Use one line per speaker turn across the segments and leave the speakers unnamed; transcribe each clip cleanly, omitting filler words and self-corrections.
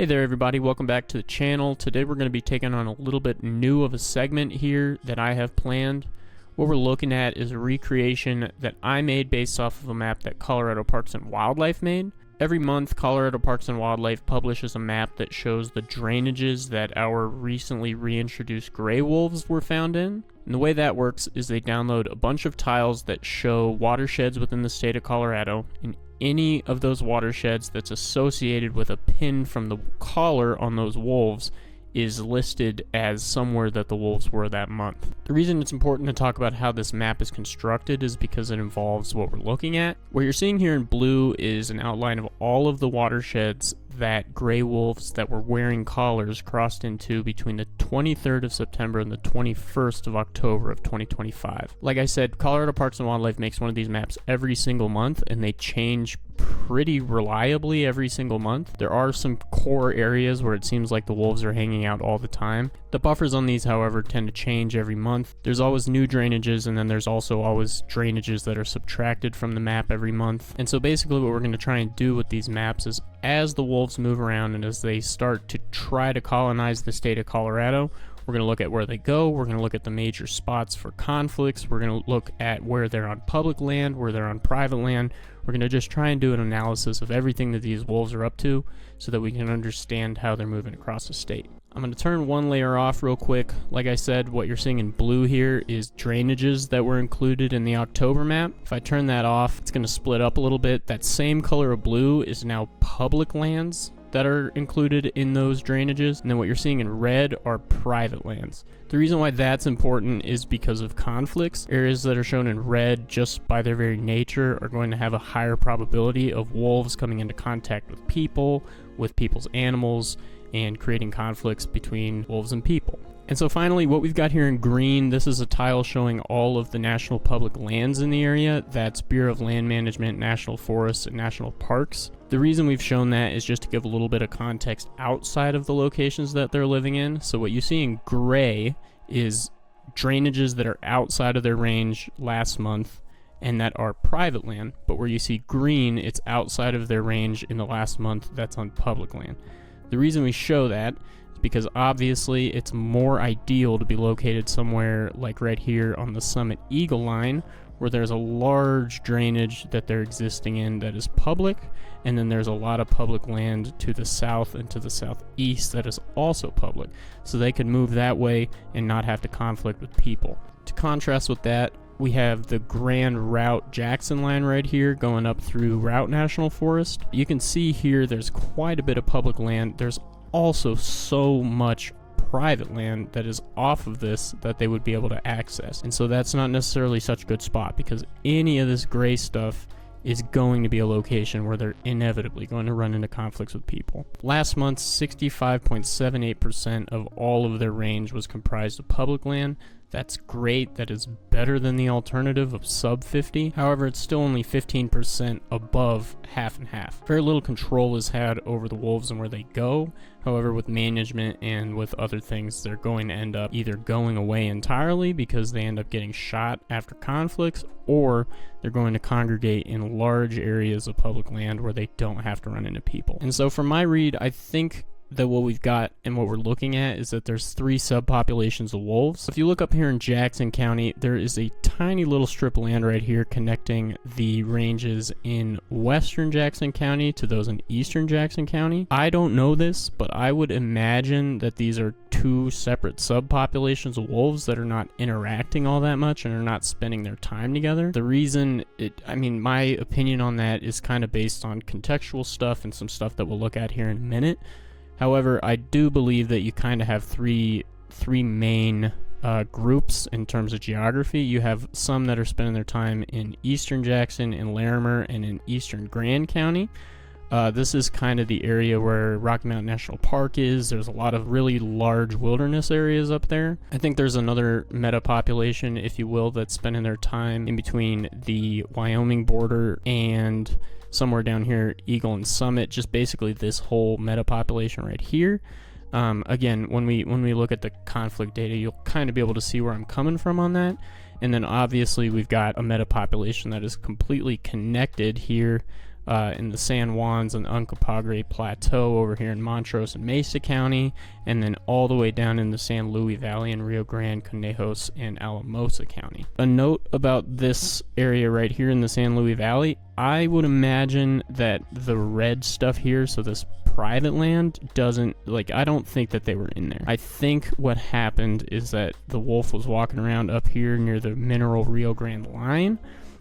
Hey there everybody, welcome back to the channel. Today we're going to be taking on a little bit new of a segment here that I have planned. What we're looking at is a recreation that I made based off of a map that Colorado Parks and Wildlife made. Every month, Colorado Parks and Wildlife publishes a map that shows the drainages that our recently reintroduced gray wolves were found in. And the way that works is they download a bunch of tiles that show watersheds within the state of Colorado, and any of those watersheds that's associated with a pin from the collar on those wolves is listed as somewhere that the wolves were that month. The reason it's important to talk about how this map is constructed is because it involves what we're looking at. What you're seeing here in blue is an outline of all of the watersheds that gray wolves that were wearing collars crossed into between the 23rd of September and the 21st of October of 2025. Like I said, Colorado Parks and Wildlife makes one of these maps every single month, and they change pretty reliably every single month. There are some core areas where it seems like the wolves are hanging out all the time. The buffers on these, however, tend to change every month. There's always new drainages, and then there's also always drainages that are subtracted from the map every month. And so basically what we're going to try and do with these maps is, as the wolves move around and as they start to try to colonize the state of Colorado, we're going to look at where they go, we're going to look at the major spots for conflicts, we're going to look at where they're on public land, where they're on private land. We're going to just try and do an analysis of everything that these wolves are up to so that we can understand how they're moving across the state. I'm going to turn one layer off real quick. Like I said, what you're seeing in blue here is drainages that were included in the October map. If I turn that off, it's going to split up a little bit. That same color of blue is now public lands that are included in those drainages, and then what you're seeing in red are private lands. The reason why that's important is because of conflicts. Areas that are shown in red, just by their very nature, are going to have a higher probability of wolves coming into contact with people's animals, and creating conflicts between wolves and people. And so finally, what we've got here in green, this is a tile showing all of the national public lands in the area. That's Bureau of Land Management, National Forests, and National Parks. The reason we've shown that is just to give a little bit of context outside of the locations that they're living in. So what you see in gray is drainages that are outside of their range last month and that are private land. But where you see green, it's outside of their range in the last month that's on public land. The reason we show that is because obviously it's more ideal to be located somewhere like right here on the Summit Eagle line, where there's a large drainage that they're existing in that is public, and then there's a lot of public land to the south and to the southeast that is also public, so they can move that way and not have to conflict with people. To contrast with that, we have the Grand Route Jackson line right here going up through Route National Forest. You can see here there's quite a bit of public land. There's also so much private land that is off of this that they would be able to access. And so that's not necessarily such a good spot, because any of this gray stuff is going to be a location where they're inevitably going to run into conflicts with people. Last month, 65.78% of all of their range was comprised of public land. That's great. That is better than the alternative of sub 50. However, it's still only 15% above half and half. Very little control is had over the wolves and where they go. However, with management and with other things, they're going to end up either going away entirely because they end up getting shot after conflicts, or they're going to congregate in large areas of public land where they don't have to run into people. And so from my read, I think that what we've got and what we're looking at is that there's 3 subpopulations of wolves. If you look up here in Jackson County, there is a tiny little strip of land right here connecting the ranges in western Jackson County to those in eastern Jackson County. I don't know this, but I would imagine that these are 2 separate subpopulations of wolves that are not interacting all that much and are not spending their time together. The reason my opinion on that is kind of based on contextual stuff and some stuff that we'll look at here in a minute. However, I do believe that you kind of have three main groups in terms of geography. You have some that are spending their time in eastern Jackson, in Larimer, and in eastern Grand County. This is kind of the area where Rocky Mountain National Park is. There's a lot of really large wilderness areas up there. I think there's another meta population, if you will, that's spending their time in between the Wyoming border and somewhere down here, Eagle and Summit, just basically this whole meta population right here. Again, when we look at the conflict data, you'll kind of be able to see where I'm coming from on that. And then obviously we've got a meta population that is completely connected here in the San Juans and Uncompahgre Plateau over here in Montrose and Mesa County, and then all the way down in the San Luis Valley in Rio Grande, Conejos, and Alamosa County. A note about this area right here in the San Luis Valley, I would imagine that the red stuff here, so this private land, doesn't, like, I don't think that they were in there. I think what happened is that the wolf was walking around up here near the Mineral Rio Grande line,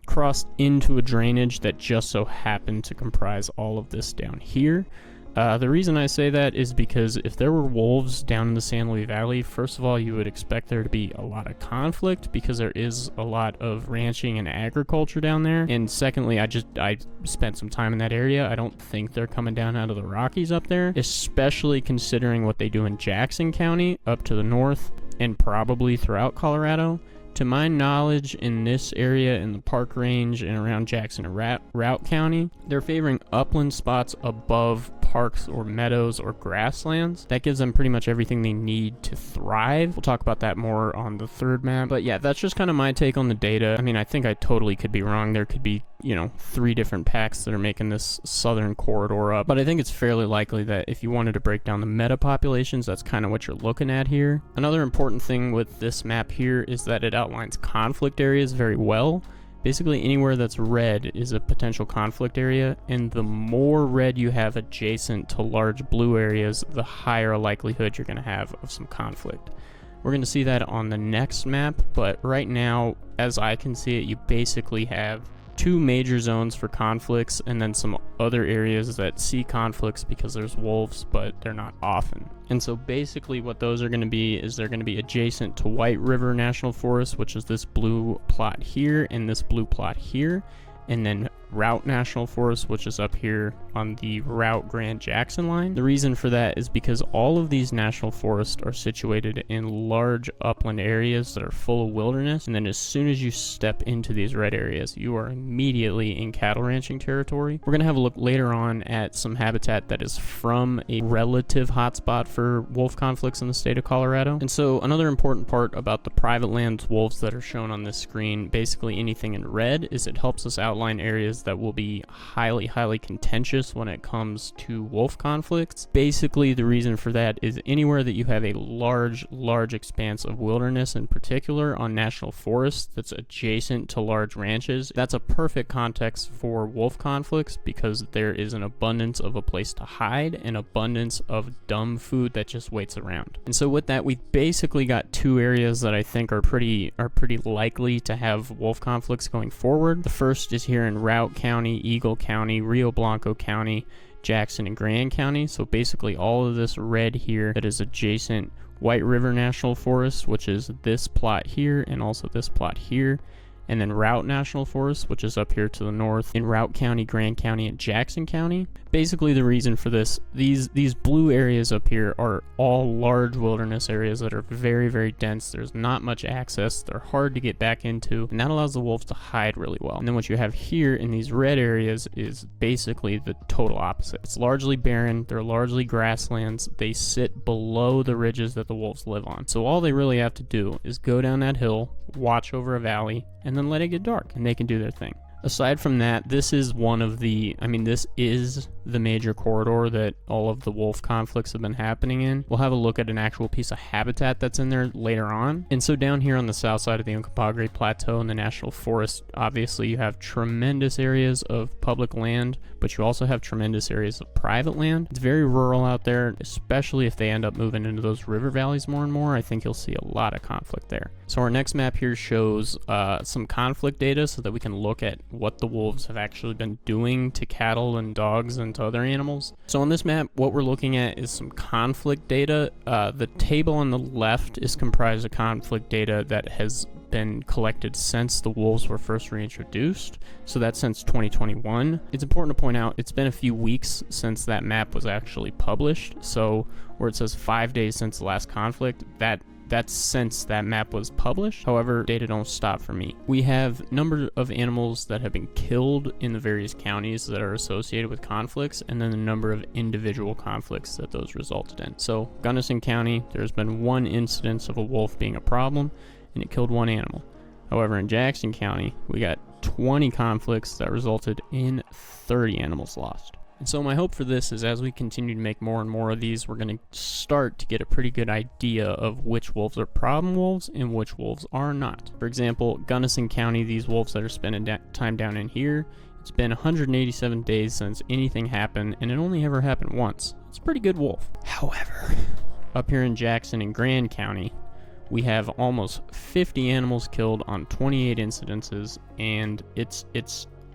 crossed into a drainage that just so happened to comprise all of this down here. The reason I say that is because if there were wolves down in the San Luis Valley, first of all, you would expect there to be a lot of conflict because there is a lot of ranching and agriculture down there. And secondly, I spent some time in that area. I don't think they're coming down out of the Rockies up there, especially considering what they do in Jackson County up to the north and probably throughout Colorado. To my knowledge, in this area, in the Park Range and around Jackson and Routt County, they're favoring upland spots above parks or meadows or grasslands. That gives them pretty much everything they need to thrive. We'll talk about that more on the third map. But yeah, that's just kind of my take on the data. I mean, I think I totally could be wrong. There could be, 3 different packs that are making this southern corridor up. But I think it's fairly likely that if you wanted to break down the meta populations, that's kind of what you're looking at here. Another important thing with this map here is that it outlines conflict areas very well. Basically, anywhere that's red is a potential conflict area, and the more red you have adjacent to large blue areas, the higher likelihood you're going to have of some conflict. We're going to see that on the next map, but right now, as I can see it, you basically have 2 major zones for conflicts, and then some other areas that see conflicts because there's wolves, but they're not often. And so basically what those are going to be is they're going to be adjacent to White River National Forest, which is this blue plot here and this blue plot here, and then Routt National Forest, which is up here on the Routt Grand Jackson line. The reason for that is because all of these national forests are situated in large upland areas that are full of wilderness, and then as soon as you step into these red areas, you are immediately in cattle ranching territory. We're going to have a look later on at some habitat that is from a relative hotspot for wolf conflicts in the state of Colorado. And so another important part about the private lands wolves that are shown on this screen, basically anything in red, is it helps us outline areas that will be highly contentious when it comes to wolf conflicts. Basically, the reason for that is anywhere that you have a large expanse of wilderness, in particular on national forests that's adjacent to large ranches, that's a perfect context for wolf conflicts because there is an abundance of a place to hide, an abundance of dumb food that just waits around. And so with that, we've basically got 2 areas that I think are pretty likely to have wolf conflicts going forward. The first is here in Routt County, Eagle County, Rio Blanco County, Jackson and Grand County. So basically all of this red here that is adjacent White River National Forest, which is this plot here and also this plot here, and then Routt National Forest, which is up here to the north in Routt County, Grand County, and Jackson County. Basically, the reason for this, these blue areas up here are all large wilderness areas that are very dense. There's not much access. They're hard to get back into, and that allows the wolves to hide really well. And then what you have here in these red areas is basically the total opposite. It's largely barren. They're largely grasslands. They sit below the ridges that the wolves live on. So all they really have to do is go down that hill, watch over a valley, and then let it get dark, and they can do their thing. Aside from that, this is this is the major corridor that all of the wolf conflicts have been happening in. We'll have a look at an actual piece of habitat that's in there later on. And so down here on the south side of the Uncompahgre Plateau in the National Forest, obviously you have tremendous areas of public land, but you also have tremendous areas of private land. It's very rural out there, especially if they end up moving into those river valleys more and more. I think you'll see a lot of conflict there. So our next map here shows some conflict data so that we can look at what the wolves have actually been doing to cattle and dogs and to other animals. So on this map, what we're looking at is some conflict data. The table on the left is comprised of conflict data that has been collected since the wolves were first reintroduced, so that's since 2021. It's important to point out it's been a few weeks since that map was actually published, so where it says 5 days since the last conflict, that's since that map was published. However, data don't stop for me. We have number of animals that have been killed in the various counties that are associated with conflicts, and then the number of individual conflicts that those resulted in. So Gunnison County, there's been 1 incidence of a wolf being a problem, and it killed 1 animal. However, in Jackson County, we got 20 conflicts that resulted in 30 animals lost. And so my hope for this is as we continue to make more and more of these, we're going to start to get a pretty good idea of which wolves are problem wolves and which wolves are not. For example, Gunnison County, these wolves that are spending time down in here, it's been 187 days since anything happened, and it only ever happened once. It's a pretty good wolf. However, up here in Jackson and Grand County, we have almost 50 animals killed on 28 incidences, and it's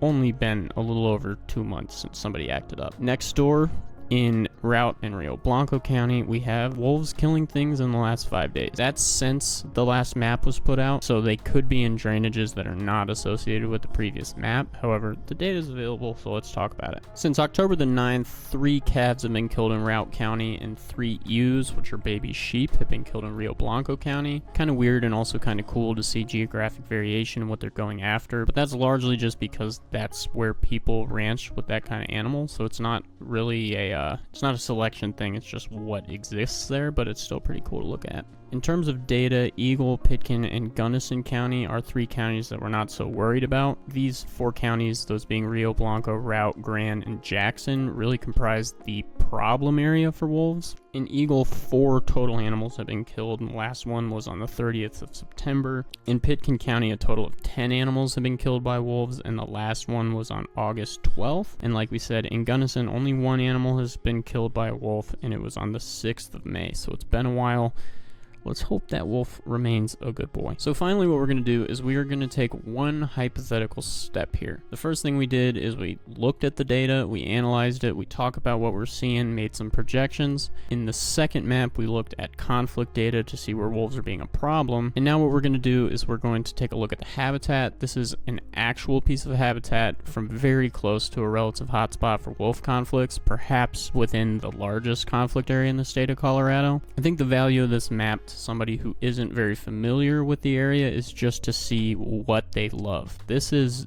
only been a little over 2 months since somebody acted up. Next door, in Routt and Rio Blanco County, we have wolves killing things in the last 5 days. That's since the last map was put out, so they could be in drainages that are not associated with the previous map. However, the data is available, so let's talk about it. Since October the 9th, 3 calves have been killed in Routt County, and 3 ewes, which are baby sheep, have been killed in Rio Blanco County. Kind of weird and also kind of cool to see geographic variation in what they're going after, but that's largely just because that's where people ranch with that kind of animal, so it's not really it's not a selection thing, it's just what exists there, but it's still pretty cool to look at. In terms of data, Eagle, Pitkin, and Gunnison County are 3 counties that we're not so worried about. These 4 counties, those being Rio Blanco, Routt, Grand, and Jackson, really comprise the problem area for wolves. In Eagle, 4 total animals have been killed, and the last one was on the 30th of September. In Pitkin County, a total of 10 animals have been killed by wolves, and the last one was on August 12th. And like we said, in Gunnison, only 1 animal has been killed by a wolf, and it was on the 6th of May, so it's been a while. Let's hope that wolf remains a good boy. So finally what we're going to do is we are going to take one hypothetical step here. The first thing we did is we looked at the data, we analyzed it, we talked about what we're seeing, made some projections. In the second map, we looked at conflict data to see where wolves are being a problem. And now what we're going to do is we're going to take a look at the habitat. This is an actual piece of habitat from very close to a relative hotspot for wolf conflicts, perhaps within the largest conflict area in the state of Colorado. I think the value of this map to somebody who isn't very familiar with the area is just to see what they love. This is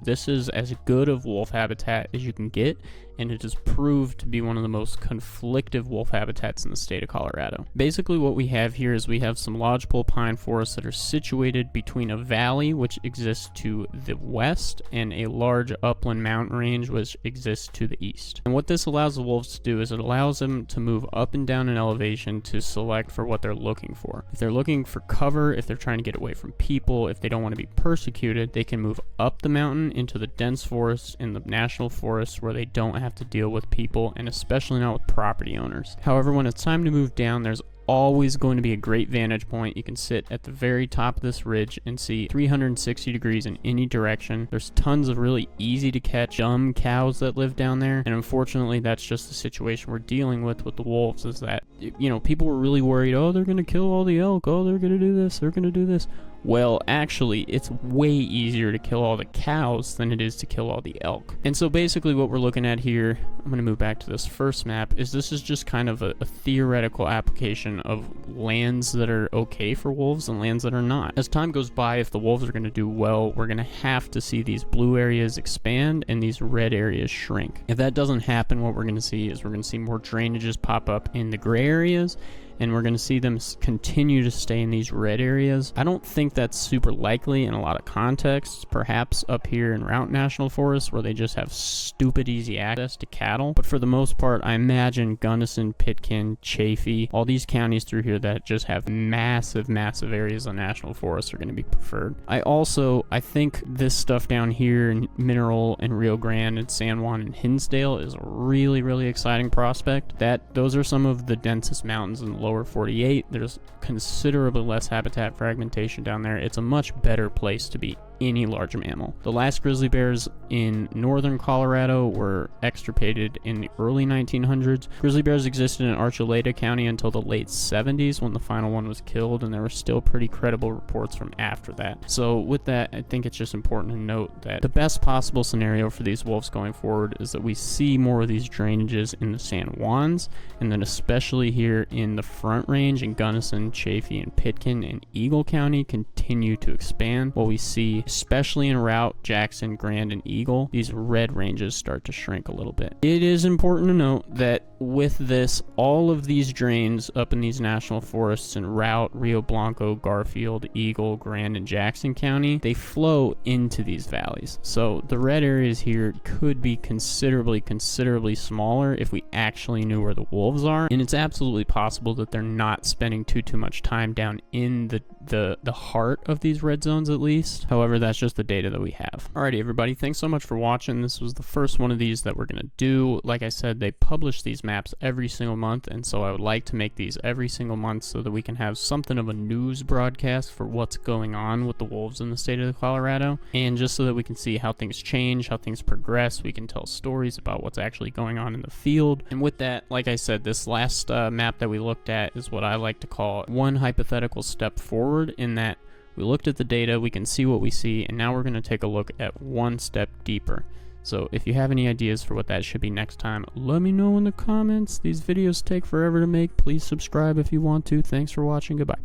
as good of wolf habitat as you can get, and it has proved to be one of the most conflictive wolf habitats in the state of Colorado. Basically what we have here is we have some lodgepole pine forests that are situated between a valley which exists to the west and a large upland mountain range which exists to the east. And what this allows the wolves to do is it allows them to move up and down in elevation to select for what they're looking for. If they're looking for cover, if they're trying to get away from people, if they don't want to be persecuted, they can move up the mountain into the dense forests in the national forests where they don't have to deal with people, and especially not with property owners. However, when it's time to move down, there's always going to be a great vantage point. You can sit at the very top of this ridge and see 360 degrees in any direction. There's tons of really easy to catch dumb cows that live down there, and unfortunately that's just the situation we're dealing with the wolves, is that, you know, people were really worried, oh, they're gonna kill all the elk, oh, they're gonna do this, they're gonna do this. Well, actually, it's way easier to kill all the cows than it is to kill all the elk. And so basically what we're looking at here, I'm going to move back to this first map, is this is just kind of a theoretical application of lands that are okay for wolves and lands that are not. As time goes by, if the wolves are going to do well, we're going to have to see these blue areas expand and these red areas shrink. If that doesn't happen, what we're going to see is we're going to see more drainages pop up in the gray areas, and we're going to see them continue to stay in these red areas. I don't think that's super likely in a lot of contexts, perhaps up here in Routt National Forest where they just have stupid easy access to cattle. But for the most part, I imagine Gunnison, Pitkin, Chaffee, all these counties through here that just have massive areas of national forests are going to be preferred. I think this stuff down here in Mineral and Rio Grande and San Juan and Hinsdale is a really exciting prospect. Those are some of the densest mountains in the lower 48. There's considerably less habitat fragmentation down there. It's a much better place to be any large mammal. The last grizzly bears in northern Colorado were extirpated in the early 1900s. Grizzly bears existed in Archuleta County until the late 70s when the final one was killed, and there were still pretty credible reports from after that. So with that, I think it's just important to note that the best possible scenario for these wolves going forward is that we see more of these drainages in the San Juans, and then especially here in the Front Range in Gunnison, Chaffee, and Pitkin and Eagle County continue to expand, while we see especially in Route, Jackson, Grand, and Eagle, these red ranges start to shrink a little bit. It is important to note that with this, all of these drains up in these national forests in Route, Rio Blanco, Garfield, Eagle, Grand, and Jackson County, they flow into these valleys. So the red areas here could be considerably smaller if we actually knew where the wolves are, and it's absolutely possible that they're not spending too much time down in the heart of these red zones at least. However, that's just the data that we have. Alrighty everybody, thanks so much for watching. This was the first one of these that we're gonna do. Like I said, they publish these maps every single month, and so I would like to make these every single month so that we can have something of a news broadcast for what's going on with the wolves in the state of Colorado, and just so that we can see how things change, how things progress. We can tell stories about what's actually going on in the field. And with that, like I said, this last map that we looked at is what I like to call one hypothetical step forward, in that we looked at the data, we can see what we see, and now we're going to take a look at one step deeper. So if you have any ideas for what that should be next time, let me know in the comments. These videos take forever to make. Please subscribe if you want to. Thanks for watching. Goodbye.